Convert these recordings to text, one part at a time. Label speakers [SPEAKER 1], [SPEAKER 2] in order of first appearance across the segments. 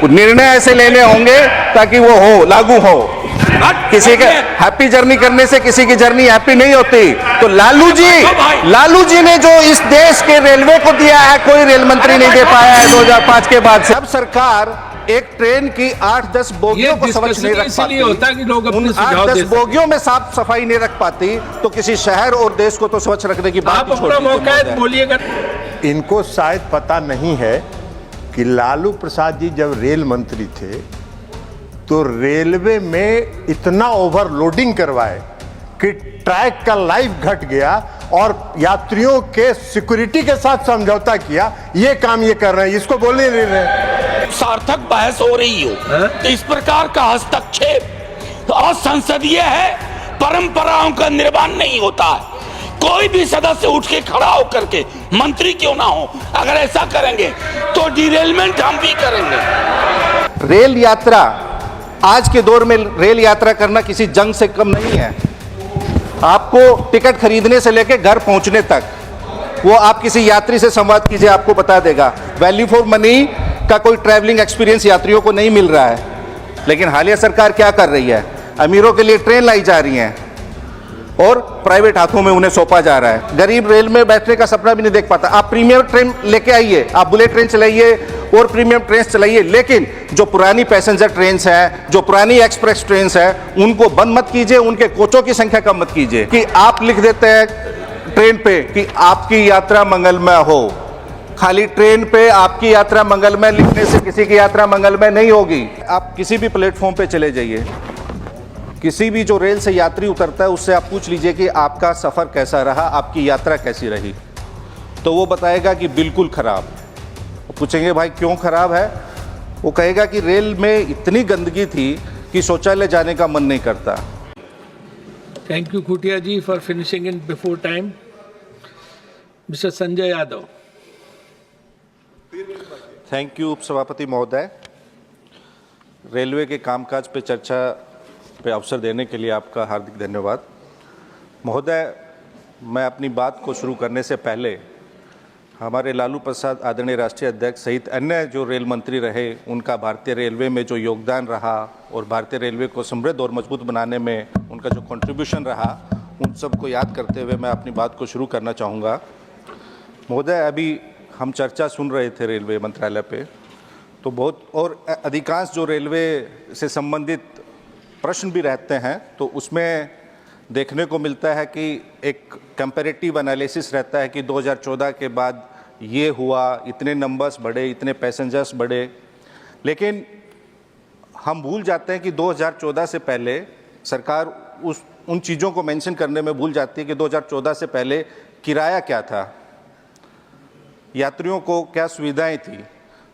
[SPEAKER 1] निर्णय ऐसे लेने होंगे ताकि वो हो, लागू हो। किसी के हैप्पी जर्नी करने से किसी की जर्नी हैप्पी नहीं होती। तो लालू जी ने जो इस देश के रेलवे को दिया है, कोई रेल मंत्री नहीं दे पाया है 2005 के बाद से। अब सरकार एक ट्रेन की 8-10 बोगियों को स्वच्छ नहीं रख पाती,
[SPEAKER 2] होता कि लोग अपने
[SPEAKER 1] उन
[SPEAKER 2] सुझाव
[SPEAKER 1] 8-10
[SPEAKER 2] दे सकते।
[SPEAKER 1] बोगियों में साफ सफाई नहीं रख पाती, तो किसी शहर और देश को तो स्वच्छ रखने की बात
[SPEAKER 2] आप
[SPEAKER 1] ही छोड़
[SPEAKER 2] अपना मौका है,
[SPEAKER 1] दीजिए।
[SPEAKER 2] बोलिएगा।
[SPEAKER 3] इनको शायद पता नहीं है कि लालू प्रसाद जी जब रेल मंत्री थे तो रेलवे में इतना ओवरलोडिंग करवाए कि ट्रैक का लाइफ घट गया और यात्रियों के सिक्योरिटी के साथ समझौता किया। ये काम ये कर रहे हैं, इसको बोलने नहीं रहे।
[SPEAKER 4] सार्थक बहस हो रही हो तो इस प्रकार का हस्तक्षेप असंसदीय है, परंपराओं का निर्माण नहीं होता है। कोई भी सदस्य उठ के खड़ा होकर के, मंत्री क्यों ना हो, अगर ऐसा करेंगे तो डिरेलमेंट हम भी करेंगे।
[SPEAKER 1] रेल यात्रा, आज के दौर में रेल यात्रा करना किसी जंग से कम नहीं है। आपको टिकट खरीदने से लेकर घर पहुंचने तक, वो आप किसी यात्री से संवाद कीजिए, आपको बता देगा। वैल्यू फॉर मनी का कोई ट्रैवलिंग एक्सपीरियंस यात्रियों को नहीं मिल रहा है। लेकिन हालिया सरकार क्या कर रही है? अमीरों के लिए ट्रेन लाई जा रही हैं और प्राइवेट हाथों में उन्हें सौंपा जा रहा है। गरीब रेल में बैठने का सपना भी नहीं देख पाता। आप प्रीमियम ट्रेन लेके आइए, आप बुलेट ट्रेन चलाइए और प्रीमियम ट्रेन चलाइए, लेकिन जो पुरानी पैसेंजर ट्रेन है, जो पुरानी एक्सप्रेस ट्रेन है, उनको बंद मत कीजिए, उनके कोचों की संख्या कम मत कीजिए। कि आप लिख देते हैं ट्रेन पे कि आपकी यात्रा मंगलमय हो। खाली ट्रेन पे आपकी यात्रा मंगलमय लिखने से किसी की यात्रा मंगलमय नहीं होगी। आप किसी भी प्लेटफॉर्म पे चले जाइए, किसी भी जो रेल से यात्री उतरता है उससे आप पूछ लीजिए कि आपका सफ़र कैसा रहा, आपकी यात्रा कैसी रही, तो वो बताएगा कि बिल्कुल खराब। पूछेंगे भाई क्यों खराब है, वो कहेगा कि रेल में इतनी गंदगी थी कि शौचालय जाने का मन नहीं करता।
[SPEAKER 2] Thank you Khuntia ji for finishing in before time. Mister Sanjay Yadav.
[SPEAKER 1] Thank you उपसभापति महोदय। रेलवे के कामकाज पे चर्चा पे अवसर देने के लिए आपका हार्दिक धन्यवाद। महोदय, मैं अपनी बात को शुरू करने से पहले हमारे लालू प्रसाद आदरणीय राष्ट्रीय अध्यक्ष सहित अन्य जो रेल मंत्री रहे, उनका भारतीय रेलवे में जो योगदान रहा और भारतीय रेलवे को समृद्ध और मजबूत बनाने में उनका जो कंट्रीब्यूशन रहा, उन सबको याद करते हुए मैं अपनी बात को शुरू करना चाहूँगा। महोदय, अभी हम चर्चा सुन रहे थे रेलवे मंत्रालय पे, तो बहुत और अधिकांश जो रेलवे से संबंधित प्रश्न भी रहते हैं, तो उसमें देखने को मिलता है कि एक कंपैरेटिव एनालिसिस रहता है कि 2014 के बाद ये हुआ, इतने नंबर्स बढ़े, इतने पैसेंजर्स बढ़े, लेकिन हम भूल जाते हैं कि 2014 से पहले सरकार उन चीज़ों को मेंशन करने में भूल जाती है कि 2014 से पहले किराया क्या था, यात्रियों को क्या सुविधाएं थी।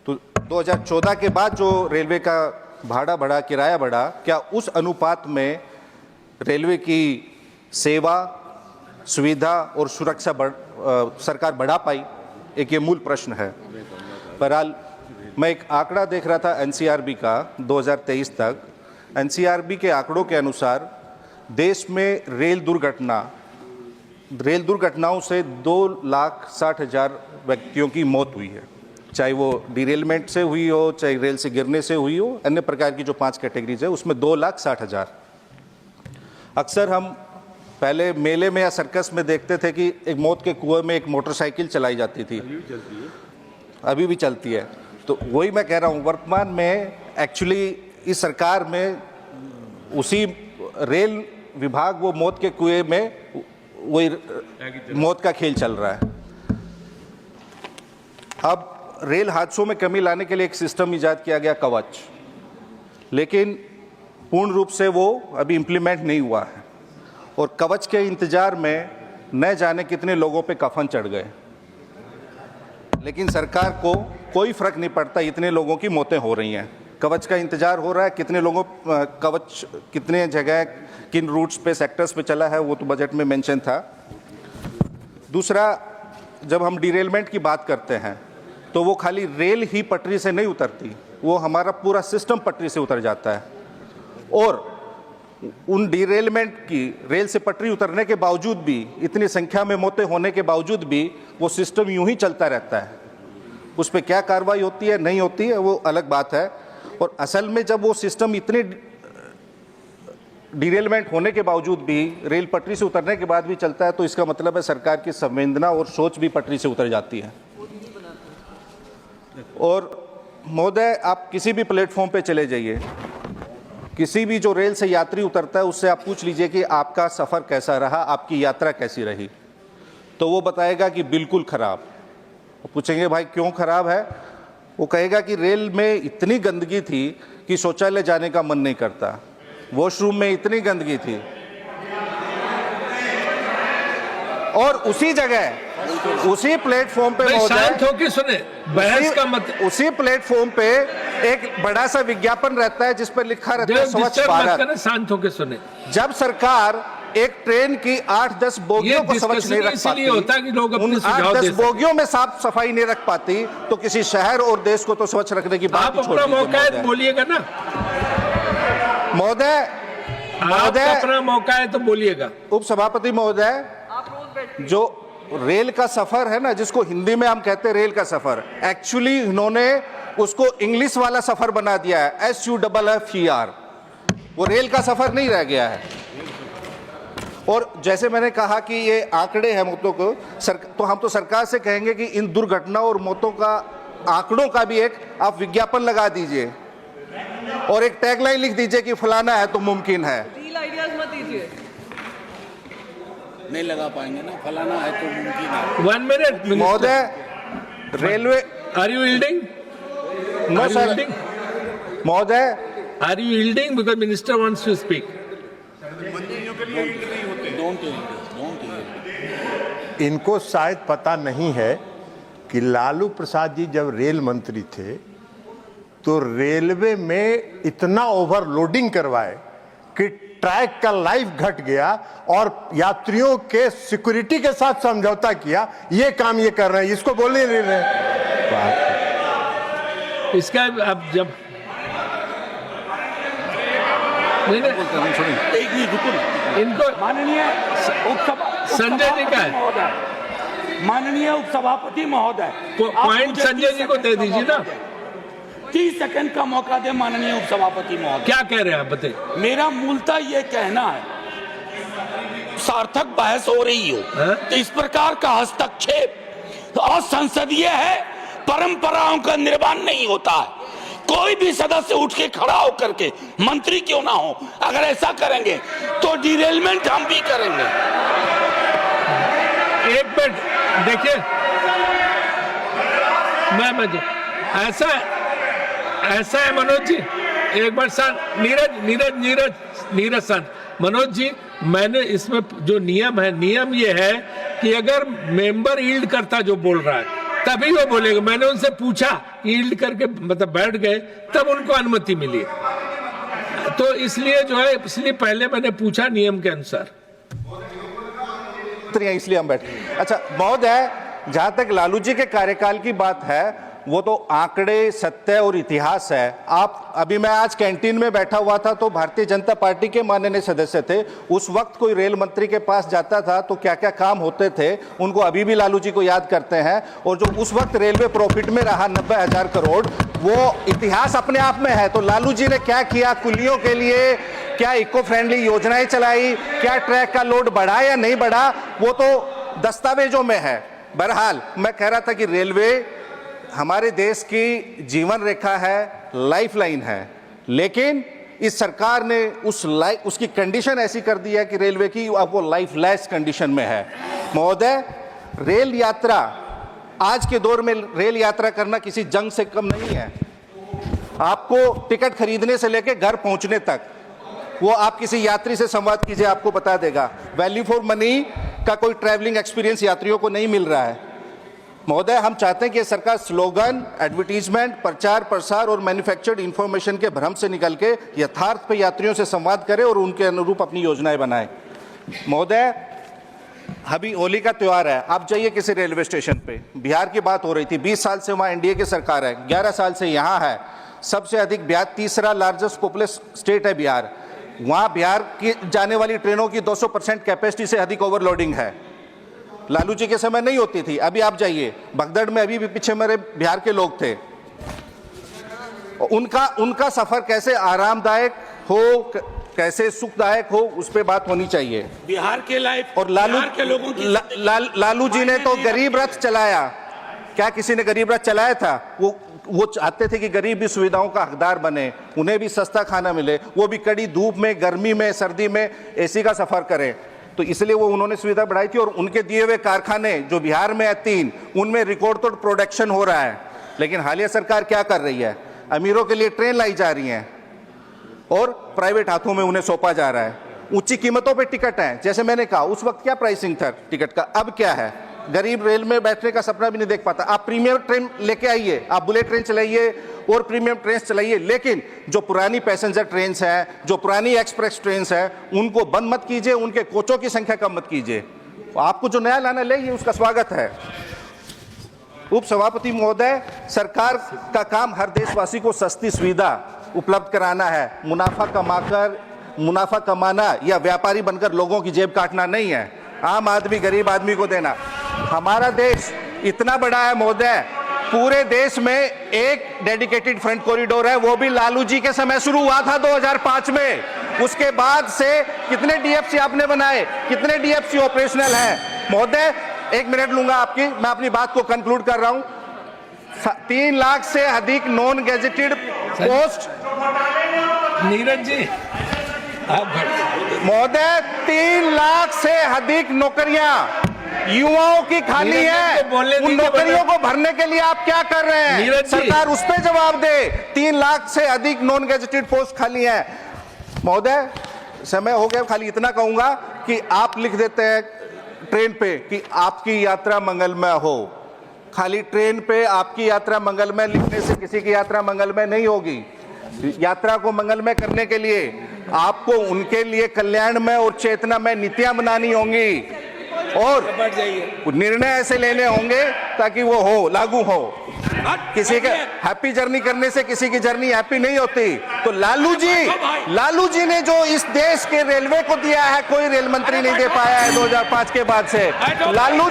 [SPEAKER 1] तो 2014 के बाद जो रेलवे का भाड़ा बढ़ा, किराया बढ़ा, क्या उस अनुपात में रेलवे की सेवा, सुविधा और सुरक्षा सरकार बढ़ा पाई? एक ये मूल प्रश्न है। बहरहाल मैं एक आंकड़ा देख रहा था एनसीआरबी का 2023 तक। एनसीआरबी के आंकड़ों के अनुसार देश में रेल दुर्घटनाओं से 2,60,000 व्यक्तियों की मौत हुई है, चाहे वो डिरेलमेंट से हुई हो, चाहे रेल से गिरने से हुई हो, अन्य प्रकार की जो 5 कैटेगरीज है उसमें 2,60,000। अक्सर हम पहले मेले में या सर्कस में देखते थे कि एक मौत के कुएं में एक मोटरसाइकिल चलाई जाती थी, अभी भी चलती है। तो वही मैं कह रहा हूँ, वर्तमान में एक्चुअली इस सरकार में उसी रेल विभाग वो मौत के कुएं में वही मौत का खेल चल रहा है। अब रेल हादसों में कमी लाने के लिए एक सिस्टम इजाद किया गया, कवच, लेकिन पूर्ण रूप से वो अभी इम्प्लीमेंट नहीं हुआ है और कवच के इंतजार में न जाने कितने लोगों पे कफन चढ़ गए, लेकिन सरकार को कोई फर्क नहीं पड़ता, इतने लोगों की मौतें हो रही हैं। कवच का इंतजार हो रहा है, कितने लोगों कवच कितने जगह किन रूट्स पे, सेक्टर्स पे चला है, वो तो बजट में मेंशन था। दूसरा, जब हम डिरेलमेंट की बात करते हैं तो वो खाली रेल ही पटरी से नहीं उतरती, वो हमारा पूरा सिस्टम पटरी से उतर जाता है। और उन डिरेलमेंट की, रेल से पटरी उतरने के बावजूद भी, इतनी संख्या में मौतें होने के बावजूद भी वो सिस्टम यूं ही चलता रहता है। उस पर क्या कार्रवाई होती है, नहीं होती है, वो अलग बात है। और असल में जब वो सिस्टम इतने डिरेलमेंट होने के बावजूद भी रेल पटरी से उतरने के बाद भी चलता है, तो इसका मतलब है सरकार की संवेदना और सोच भी पटरी से उतर जाती है। और महोदय, आप किसी भी प्लेटफॉर्म पे चले जाइए, किसी भी जो रेल से यात्री उतरता है उससे आप पूछ लीजिए कि आपका सफ़र कैसा रहा, आपकी यात्रा कैसी रही, तो वो बताएगा कि बिल्कुल ख़राब। पूछेंगे भाई क्यों ख़राब है, वो कहेगा कि रेल में इतनी गंदगी थी कि शौचालय जाने का मन नहीं करता, वॉशरूम में इतनी गंदगी थी, और उसी जगह उसी प्लेटफॉर्म पे
[SPEAKER 2] शांत होकर सुने, बहस का मत,
[SPEAKER 1] उसी प्लेटफॉर्म पे एक बड़ा सा विज्ञापन रहता है जिस पर लिखा रहता है स्वच्छ भारत।
[SPEAKER 2] शांत होकर सुने।
[SPEAKER 1] जब सरकार एक ट्रेन की 8-10 बोगियों को स्वच्छ नहीं रख पाती,
[SPEAKER 2] होता कि लोग अपने
[SPEAKER 1] उन
[SPEAKER 2] सुझाव
[SPEAKER 1] 8-10 बोगियों में साफ सफाई नहीं रख पाती, तो किसी शहर और देश को तो स्वच्छ रखने की बात
[SPEAKER 2] आप अपना मौका है बोलिएगा ना
[SPEAKER 1] महोदय।
[SPEAKER 2] अपना मौका है तो बोलिएगा।
[SPEAKER 1] उप सभापति महोदय, जो रेल का सफर है ना, जिसको हिंदी में हम कहते हैं रेल का सफर, एक्चुअली इन्होंने उसको इंग्लिश वाला सफर बना दिया है, SUFFER। वो रेल का सफर नहीं रह गया है। और जैसे मैंने कहा कि ये आंकड़े हैं मौतों को, तो हम तो सरकार से कहेंगे कि इन दुर्घटनाओं और मौतों का आंकड़ों का भी एक आप विज्ञापन लगा दीजिए और एक टैगलाइन लिख दीजिए कि फलाना है तो मुमकिन है।
[SPEAKER 5] मत दीजिए,
[SPEAKER 4] नहीं लगा पाएंगे ना, फलाना है तो मुमकिन है।
[SPEAKER 2] 1 मिनट
[SPEAKER 1] महोदय, railway
[SPEAKER 2] are you yielding?
[SPEAKER 1] No sir महोदय,
[SPEAKER 2] are you yielding because minister wants to speak?
[SPEAKER 3] इनको शायद पता नहीं है कि लालू प्रसाद जी जब रेल मंत्री थे तो रेलवे में इतना ओवरलोडिंग करवाए कि ट्रैक का लाइफ घट गया और यात्रियों के सिक्योरिटी के साथ समझौता किया। ये काम ये कर रहे हैं, इसको बोल नहीं रहे।
[SPEAKER 2] इसका अब जब इनको
[SPEAKER 4] माननीय
[SPEAKER 2] संजय जी का है,
[SPEAKER 4] माननीय उपसभापति महोदय,
[SPEAKER 2] पॉइंट संजय जी को दे दीजिए ना।
[SPEAKER 4] 30 सेकंड का मौका दे माननीय उपसभापति महोदय।
[SPEAKER 2] क्या कह रहे हैं आप बताइए?
[SPEAKER 4] मेरा मूलतः ये कहना है, सार्थक बहस हो रही हो तो इस प्रकार का हस्तक्षेप असंसदीय है, परंपराओं का निर्माण नहीं होता है। कोई भी सदस्य उठ के खड़ा होकर के, मंत्री क्यों ना हो, अगर ऐसा करेंगे तो डिरेलमेंट हम भी करेंगे।
[SPEAKER 2] एक मिनट देखिए, मैं ऐसा है मनोज जी, एक बार शांत, नीरज शांत। मनोज जी, मैंने इसमें जो नियम है, नियम ये है कि अगर मेंबर यील्ड करता जो बोल रहा है तभी वो बोलेगा। मैंने उनसे पूछा, यील्ड करके मतलब बैठ गए, तब उनको अनुमति मिली। तो इसलिए जो है, इसलिए पहले मैंने पूछा नियम के अनुसार,
[SPEAKER 1] इसलिए हम बैठे। अच्छा महोदय, जहां तक लालू जी के कार्यकाल की बात है, वो तो आंकड़े, सत्य और इतिहास है। आप अभी, मैं आज कैंटीन में बैठा हुआ था तो भारतीय जनता पार्टी के माननीय सदस्य थे, उस वक्त कोई रेल मंत्री के पास जाता था तो क्या क्या काम होते थे, उनको अभी भी लालू जी को याद करते हैं। और जो उस वक्त रेलवे प्रॉफिट में रहा 90,000 करोड़, वो इतिहास अपने आप में है। तो लालू जी ने क्या किया कुलियों के लिए, क्या इको फ्रेंडली योजनाएं चलाई, क्या ट्रैक का लोड बढ़ा या नहीं बढ़ा, वो तो दस्तावेजों में है। बहरहाल मैं कह रहा था कि रेलवे हमारे देश की जीवन रेखा है, लाइफलाइन है, लेकिन इस सरकार ने उसकी कंडीशन ऐसी कर दी है कि रेलवे की अब वो लाइफलेस कंडीशन में है। महोदय, रेल यात्रा, आज के दौर में रेल यात्रा करना किसी जंग से कम नहीं है। आपको टिकट खरीदने से लेकर घर पहुंचने तक, वो आप किसी यात्री से संवाद कीजिए, आपको बता देगा। वैल्यू फॉर मनी का कोई ट्रैवलिंग एक्सपीरियंस यात्रियों को नहीं मिल रहा है। महोदय, हम चाहते हैं कि सरकार स्लोगन, एडवर्टीजमेंट, प्रचार प्रसार और मैन्युफैक्चर्ड इंफॉर्मेशन के भ्रम से निकल के यथार्थ पे यात्रियों से संवाद करे और उनके अनुरूप अपनी योजनाएं बनाए। महोदय, अभी होली का त्यौहार है, आप जाइए किसी रेलवे स्टेशन पे, बिहार की बात हो रही थी, 20 साल से वहाँ एनडीए की सरकार है, 11 साल से यहाँ है, सबसे अधिक बिहार, तीसरा लार्जेस्ट पॉपुलस स्टेट है बिहार। वहाँ बिहार की जाने वाली ट्रेनों की 200% कैपेसिटी से अधिक ओवरलोडिंग है। लालू जी के समय नहीं होती थी। अभी आप जाइए भगदड़ में, अभी भी पीछे मेरे बिहार के लोग थे। उनका उनका सफर कैसे आरामदायक हो, कैसे सुखदायक हो, उस पे बात होनी चाहिए।
[SPEAKER 4] बिहार के लाइफ
[SPEAKER 1] और लालू
[SPEAKER 4] बिहार के लोगों की
[SPEAKER 1] लालू जी ने तो गरीब रथ चलाया। क्या किसी ने गरीब रथ चलाया था? वो चाहते थे कि गरीब भी सुविधाओं का हकदार बने, उन्हें भी सस्ता खाना मिले, वो भी कड़ी धूप में, गर्मी में, सर्दी में एसी का सफर करें। तो इसलिए वो उन्होंने सुविधा बढ़ाई थी। और उनके दिए हुए कारखाने जो बिहार में है 3, उनमें रिकॉर्ड तोड़ प्रोडक्शन हो रहा है। लेकिन हालिया सरकार क्या कर रही है? अमीरों के लिए ट्रेन लाई जा रही हैं और प्राइवेट हाथों में उन्हें सौंपा जा रहा है। ऊंची कीमतों पे टिकट हैं। जैसे मैंने कहा, उस वक्त क्या प्राइसिंग था टिकट का, अब क्या है? गरीब रेल में बैठने का सपना भी नहीं देख पाता। आप प्रीमियम ट्रेन लेके आइए, आप बुलेट ट्रेन चलाइए और प्रीमियम ट्रेन चलाइए, लेकिन जो पुरानी पैसेंजर ट्रेन हैं, जो पुरानी एक्सप्रेस ट्रेन हैं, उनको बंद मत कीजिए, उनके कोचों की संख्या कम मत कीजिए। आपको जो नया लाना ले, उसका स्वागत है। उप सभापति महोदय, सरकार का काम हर देशवासी को सस्ती सुविधा उपलब्ध कराना है। मुनाफा कमाना या व्यापारी बनकर लोगों की जेब काटना नहीं है। आम आदमी, गरीब आदमी को देना। हमारा देश इतना बड़ा है महोदय, पूरे देश में एक डेडिकेटेड फ्रंट कॉरिडोर है, वो भी लालू जी के समय शुरू हुआ था 2005 में। उसके बाद से कितने डीएफसी आपने बनाए, कितने डीएफसी ऑपरेशनल हैं? महोदय 1 मिनट लूंगा आपकी, मैं अपनी बात को कंक्लूड कर रहा हूं। 3 लाख से अधिक non gazetted post.
[SPEAKER 2] Neeraj ji
[SPEAKER 1] महोदय 3 लाख से अधिक नौकरियां युवाओं की खाली है। उन नौकरियों को भरने के लिए आप क्या कर रहे हैं? सरकार उस पर जवाब दे। 3 लाख से अधिक नॉन गैजेटेड पोस्ट खाली है। महोदय समय हो गया, खाली इतना कहूंगा कि आप लिख देते हैं ट्रेन पे कि आपकी यात्रा मंगलमय हो। खाली ट्रेन पे आपकी यात्रा मंगलमय लिखने से किसी की यात्रा मंगलमय नहीं होगी। यात्रा को मंगलमय करने के लिए आपको उनके लिए कल्याणमय और चेतनामय नीतियां बनानी होंगी और निर्णय ऐसे लेने होंगे ताकि वो हो, लागू हो। किसी के हैप्पी जर्नी करने से किसी की जर्नी हैप्पी नहीं होती। तो लालू जी ने जो इस देश के रेलवे को दिया है, कोई रेल मंत्री नहीं दे पाया है 2005 के बाद से। लालू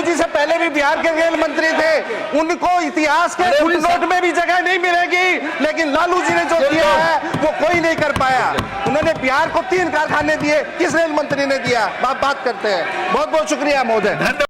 [SPEAKER 1] जी से पहले भी बिहार के रेल मंत्री थे, उनको इतिहास के फुटनोट में भी जगह नहीं मिलेगी। लेकिन लालू जी ने जो दिया है वो कोई नहीं कर पाया। उन्होंने बिहार को 3 कारखाने दिए, किस रेल मंत्री ने दिया? बात करते हैं। बहुत बहुत शुक्रिया महोदय।